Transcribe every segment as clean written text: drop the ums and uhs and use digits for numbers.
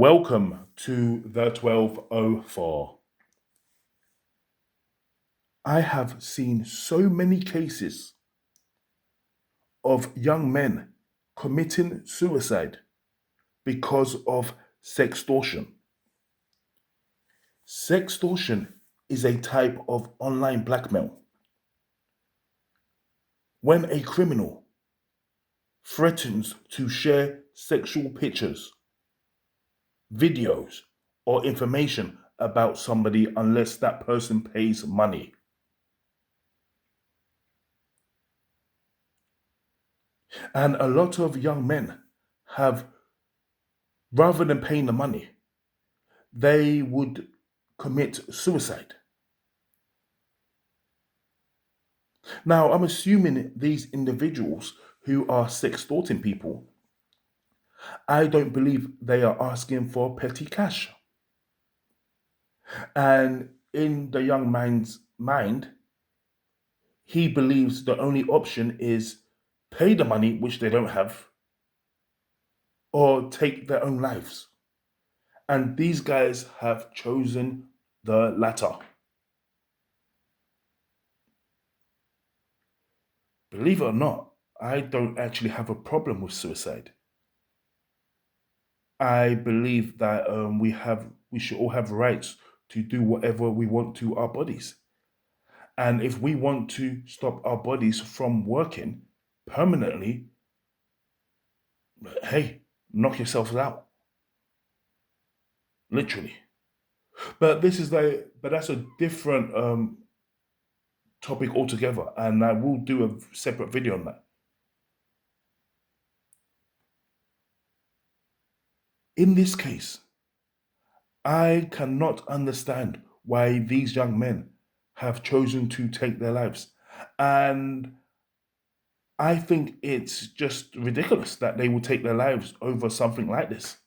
Welcome to the 1204. I have seen so many cases of young men committing suicide because of sextortion. Sextortion is a type of online blackmail. When a criminal threatens to share sexual pictures, videos, or information about somebody unless that person pays money. And a lot of young men have, rather than paying the money, they would commit suicide. Now, I'm assuming these individuals who are sextorting people, I don't believe they are asking for petty cash. And in the young man's mind, he believes the only option is pay the money, which they don't have, or take their own lives. And these guys have chosen the latter. Believe it or not, I don't actually have a problem with suicide. I believe that we should all have rights to do whatever we want to our bodies. And if we want to stop our bodies from working permanently, hey, knock yourselves out. Literally. But that's a different topic altogether, and I will do a separate video on that. In this case, I cannot understand why these young men have chosen to take their lives. And I think it's just ridiculous that they would take their lives over something like this.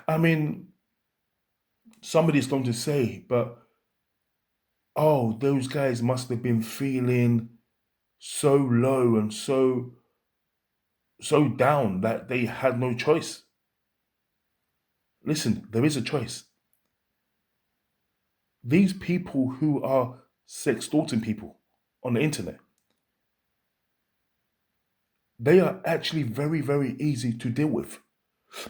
I mean, somebody's going to say, but oh, those guys must have been feeling so low and so down that they had no choice. Listen, there is a choice. These people who are sextorting people on the internet, they are actually very, very easy to deal with.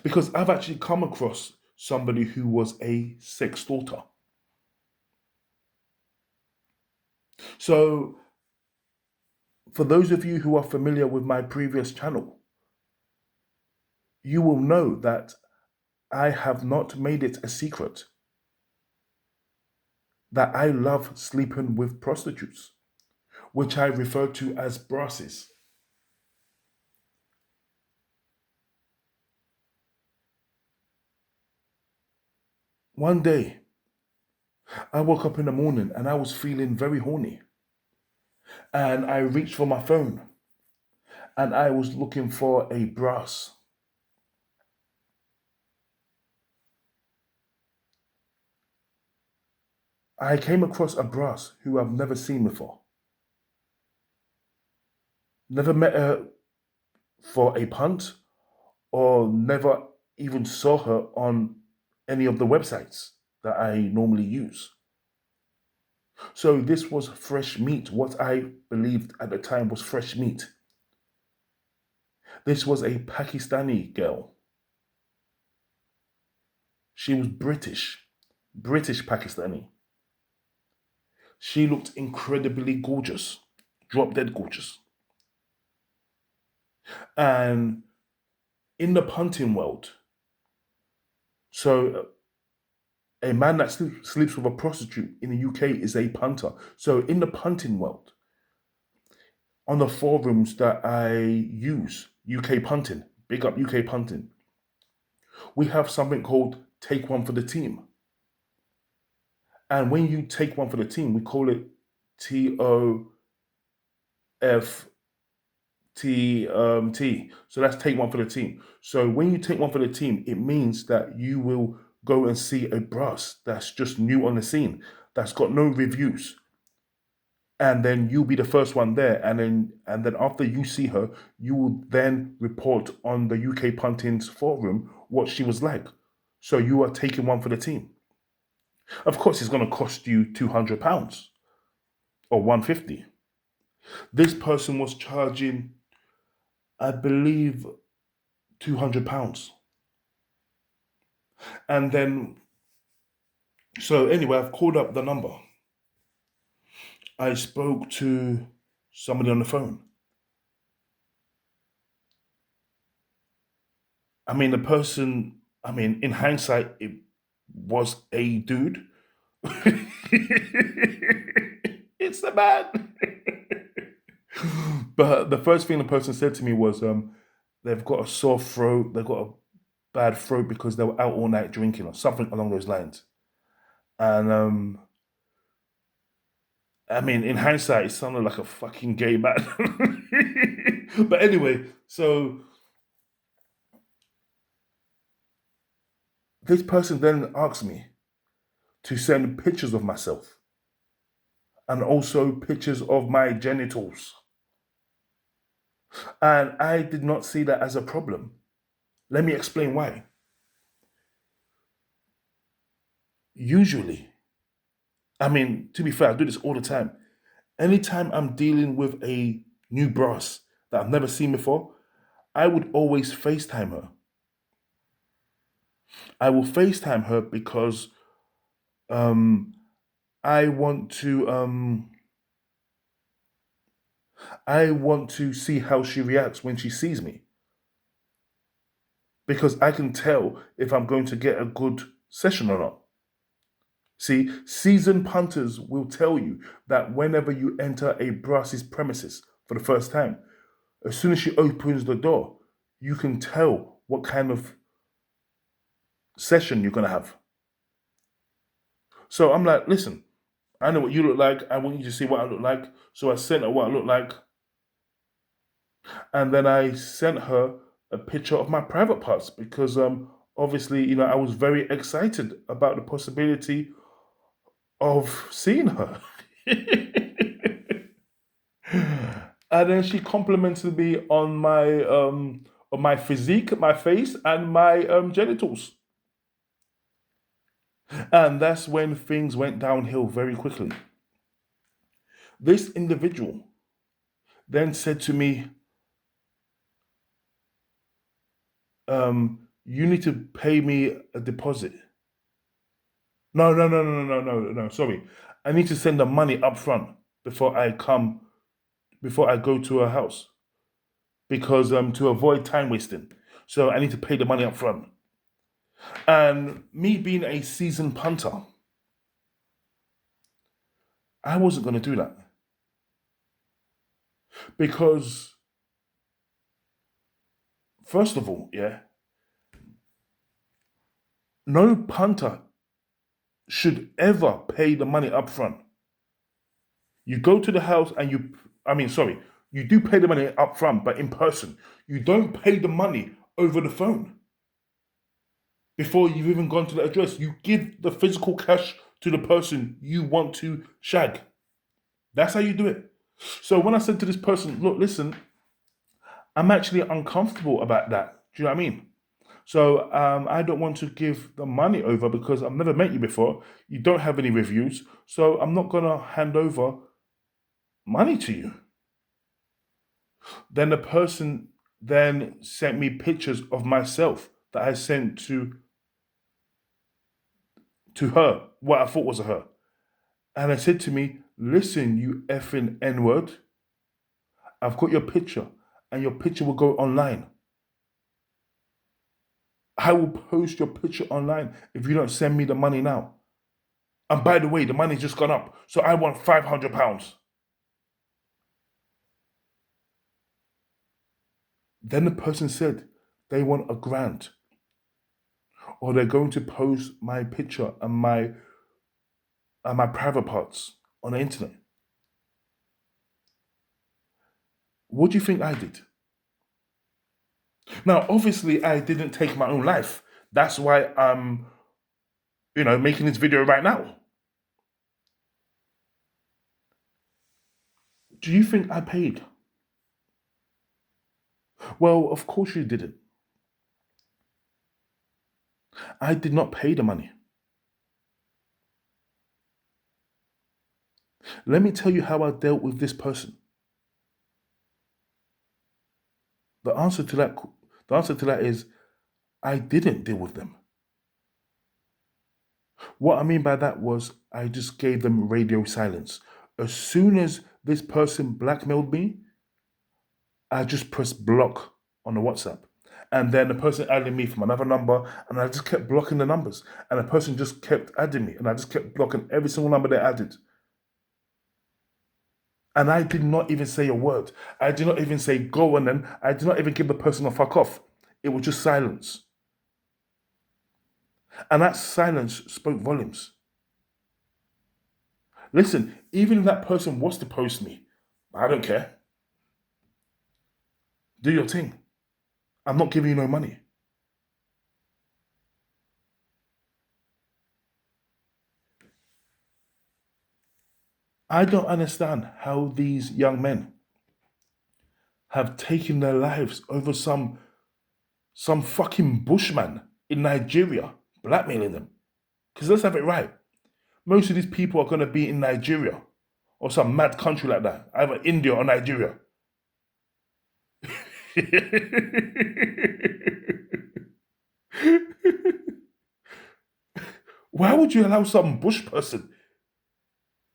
Because I've actually come across somebody who was a sextorter. So, for those of you who are familiar with my previous channel, you will know that I have not made it a secret that I love sleeping with prostitutes, which I refer to as brasses. One day, I woke up in the morning and I was feeling very horny. And I reached for my phone and I was looking for a brass. I came across a brass who I've never seen before. Never met her for a punt or never even saw her on any of the websites that I normally use. So this was fresh meat, what I believed at the time was fresh meat. This was a Pakistani girl. She was British Pakistani. She looked incredibly gorgeous, drop dead gorgeous. And in the punting world, so a man that sleeps with a prostitute in the UK is a punter. So in the punting world, on the forums that I use, UK punting, big up UK punting, we have something called take one for the team. And when you take one for the team, we call it TOFTT. So that's take one for the team. So when you take one for the team, it means that you will go and see a brass that's just new on the scene, that's got no reviews. and then you'll be the first one there, and then after you see her, you will then report on the UK Punting's forum what she was like. So you are taking one for the team. Of course, it's going to cost you £200 or 150. This person was charging, I believe, £200, and then so anyway, I've called up the number. I spoke to somebody on the phone. I mean, the person, I mean, in hindsight, it was a dude. It's a man. But the first thing the person said to me was, they've got a sore throat, they've got a bad throat because they were out all night drinking or something along those lines. And I mean, in hindsight, it sounded like a fucking gay man. But anyway, so this person then asked me to send pictures of myself and also pictures of my genitals. And I did not see that as a problem. Let me explain why. Usually, I mean, to be fair, I do this all the time. Anytime I'm dealing with a new brass that I've never seen before, I would always FaceTime her. I will FaceTime her because um, I want to see how she reacts when she sees me, because I can tell if I'm going to get a good session or not. See, seasoned punters will tell you that whenever you enter a brass's premises for the first time, as soon as she opens the door, you can tell what kind of session you're going to have. So I'm like, listen, I know what you look like. I want you to see what I look like. So I sent her what I look like. And then I sent her a picture of my private parts because obviously, I was very excited about the possibility of seeing her. And then she complimented me on my physique, my face, and my genitals. And that's when things went downhill very quickly. This individual then said to me, you need to pay me a deposit. No, no, no, no, no, no, no, sorry. I need to send the money up front before I go to her house. Because to avoid time wasting. So I need to pay the money up front. And me being a seasoned punter, I wasn't going to do that. Because, first of all, yeah, no punter should ever pay the money up front. You go to the house and you do pay the money up front, but in person. You don't pay the money over the phone. Before you've even gone to the address, you give the physical cash to the person you want to shag. That's how you do it. So when I said to this person, look, listen, I'm actually uncomfortable about that. Do you know what I mean? So I don't want to give the money over because I've never met you before. You don't have any reviews. So I'm not going to hand over money to you. Then the person then sent me pictures of myself that I sent to her, what I thought was her. And I said to me, listen, you effing N-word, I've got your picture and your picture will go online. I will post your picture online if you don't send me the money now. And by the way, the money's just gone up. So I want £500. Then the person said they want £1,000. Or they're going to post my picture and my private parts on the internet. What do you think I did? Now, obviously, I didn't take my own life. That's why I'm, making this video right now. Do you think I paid? Well, of course you didn't. I did not pay the money. Let me tell you how I dealt with this person. The answer to that, the answer to that is I didn't deal with them. What I mean by that was I just gave them radio silence. As soon as this person blackmailed me, I just pressed block on the WhatsApp. And then the person added me from another number, and I just kept blocking the numbers. And the person just kept adding me, and I just kept blocking every single number they added. And I did not even say a word. I did not even say go, and then I did not even give the person a fuck off. It was just silence. And that silence spoke volumes. Listen, even if that person was to post me, I don't care. Do your thing. I'm not giving you no money. I don't understand how these young men have taken their lives over some fucking bushman in Nigeria blackmailing them. Because let's have it right. Most of these people are going to be in Nigeria or some mad country like that, either India or Nigeria. Why would you allow some bush person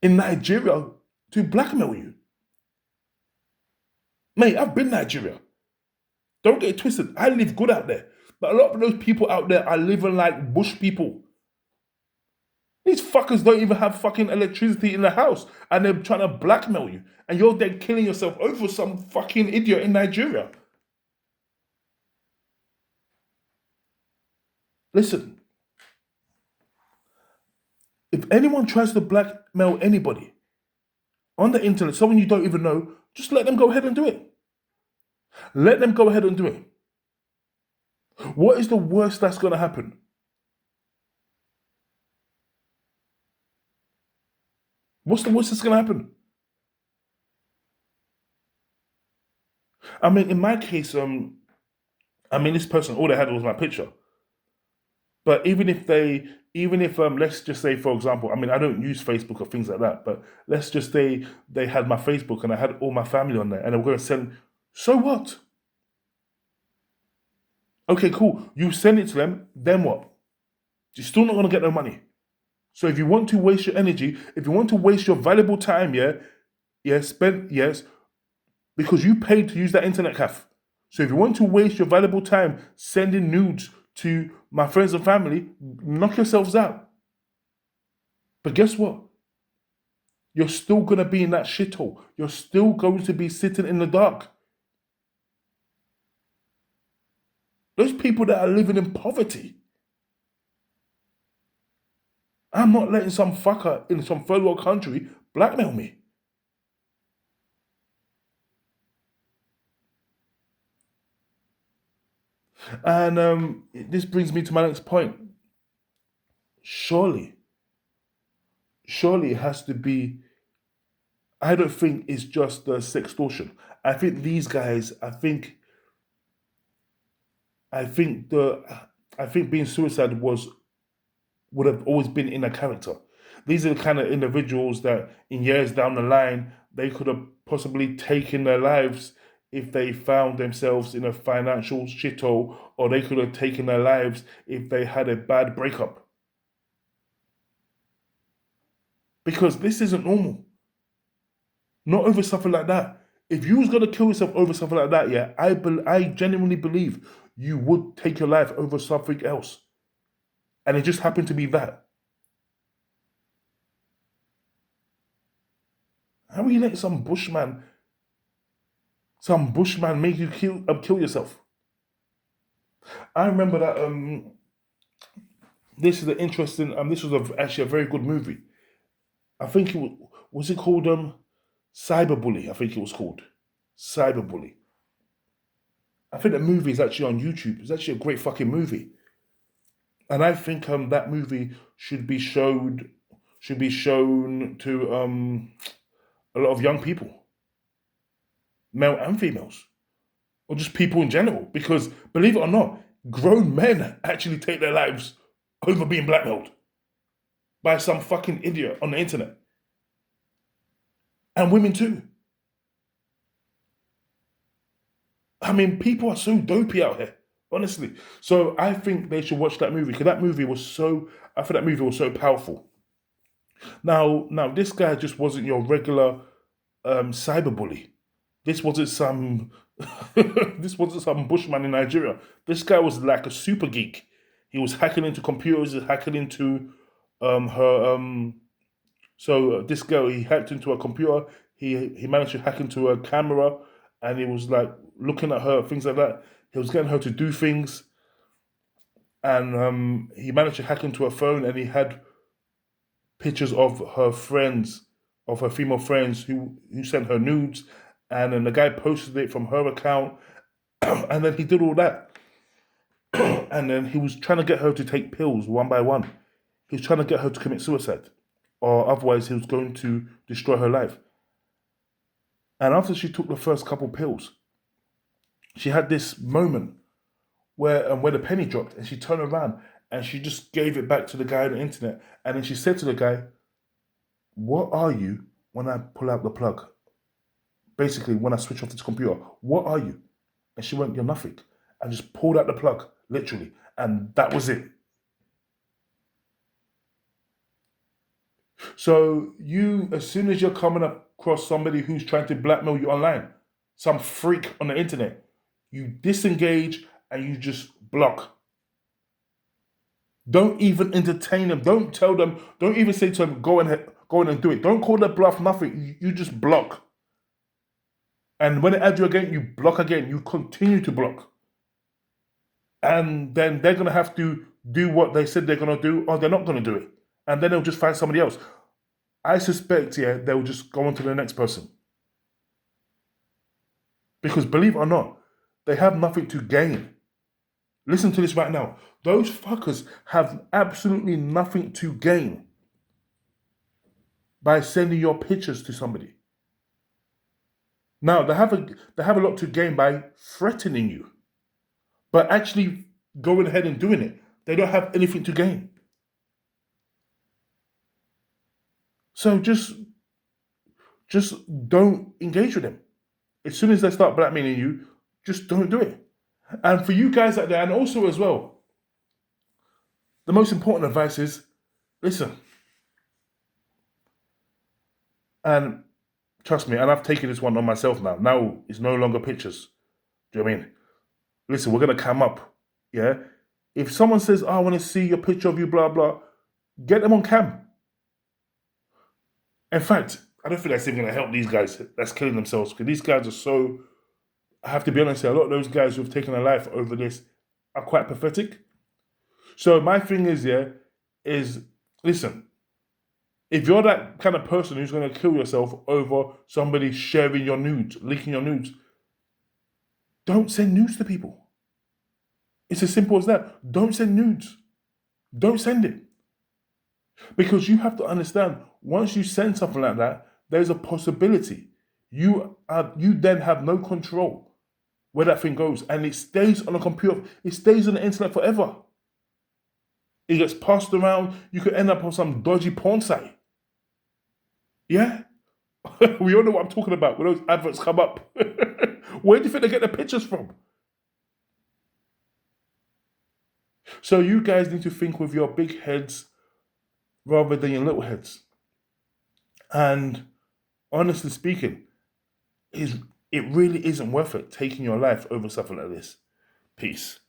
in Nigeria to blackmail you? Mate, I've been Nigeria. Don't get it twisted. I live good out there. But a lot of those people out there are living like bush people. These fuckers don't even have fucking electricity in the house and they're trying to blackmail you. And you're then killing yourself over some fucking idiot in Nigeria. Listen, if anyone tries to blackmail anybody on the internet, someone you don't even know, just let them go ahead and do it. Let them go ahead and do it. What is the worst that's going to happen? What's the worst that's going to happen? I mean, in my case, this person, all they had was my picture. But even if let's just say, for example, I mean, I don't use Facebook or things like that, but let's just say they had my Facebook and I had all my family on there and they were going to send, so what? Okay, cool. You send it to them, then what? You're still not going to get no money. So if you want to waste your energy, if you want to waste your valuable time, yes, because you paid to use that internet cafe. So if you want to waste your valuable time sending nudes to my friends and family, knock yourselves out. But guess what? You're still going to be in that shithole. You're still going to be sitting in the dark. Those people that are living in poverty. I'm not letting some fucker in some third world country blackmail me. And this brings me to my next point. Surely it has to be. I don't think it's just the sextortion. I think these guys. I think being suicide would have always been in a character. These are the kind of individuals that in years down the line they could have possibly taken their lives if they found themselves in a financial shithole, or they could have taken their lives if they had a bad breakup. Because this isn't normal. Not over something like that. If you was gonna kill yourself over something like that, yeah, I genuinely believe you would take your life over something else, and it just happened to be that. How are you letting some bushman make you kill yourself? I remember that. This is an interesting. This was actually a very good movie. I think was it called Cyberbully. I think it was called Cyberbully. I think the movie is actually on YouTube. It's actually a great fucking movie, and I think that movie should be shown to a lot of young people. male and females, or just people in general. Because believe it or not, grown men actually take their lives over being blackmailed by some fucking idiot on the internet. And women too. I mean, people are so dopey out here, honestly. So I think they should watch that movie because that movie was so. I thought that movie was so powerful. Now, this guy just wasn't your regular cyberbully. This wasn't some. This wasn't some bushman in Nigeria. This guy was like a super geek. He was hacking into computers, hacking into her. So this girl, he hacked into a computer. He managed to hack into a camera, and he was like looking at her, things like that. He was getting her to do things, and he managed to hack into her phone, and he had pictures of her friends, of her female friends who sent her nudes, and then the guy posted it from her account, and then he did all that, and then he was trying to get her to take pills one by one. He was trying to get her to commit suicide, or otherwise he was going to destroy her life. And after she took the first couple pills, she had this moment where the penny dropped, and she turned around and she just gave it back to the guy on the internet, and then she said to the guy, "What are you when I pull out the plug? Basically, when I switch off this computer, what are you?" And she went, "You're nothing." And just pulled out the plug, literally, and that was it. So you, as soon as you're coming across somebody who's trying to blackmail you online, some freak on the internet, you disengage and you just block. Don't even entertain them. Don't tell them. Don't even say to them, go in and do it. Don't call their bluff. Nothing. You just block. And when they add you again, you block again. You continue to block. And then they're gonna have to do what they said they're gonna do, or they're not gonna do it. And then they'll just find somebody else. I suspect, they'll just go on to the next person. Because believe it or not, they have nothing to gain. Listen to this right now. Those fuckers have absolutely nothing to gain by sending your pictures to somebody. Now, they have a lot to gain by threatening you. But actually going ahead and doing it, they don't have anything to gain. So just don't engage with them. As soon as they start blackmailing you, just don't do it. And for you guys out there, and also as well, the most important advice is, listen. And trust me, and I've taken this one on myself now. Now it's no longer pictures. Do you know what I mean? Listen, we're going to come up, yeah? If someone says, I want to see your picture of you, blah, blah, get them on cam. In fact, I don't think that's even going to help these guys that's killing themselves, because these guys are so, I have to be honest here, a lot of those guys who have taken their life over this are quite pathetic. So my thing is, listen, if you're that kind of person who's going to kill yourself over somebody sharing your nudes, leaking your nudes, don't send nudes to people. It's as simple as that. Don't send nudes. Don't send it. Because you have to understand, once you send something like that, there's a possibility. You then have no control where that thing goes. And it stays on a computer. It stays on the internet forever. It gets passed around. You could end up on some dodgy porn site. Yeah? We all know what I'm talking about when those adverts come up. Where do you think they get the pictures from? So you guys need to think with your big heads rather than your little heads. And honestly speaking, it really isn't worth it taking your life over something like this. Peace.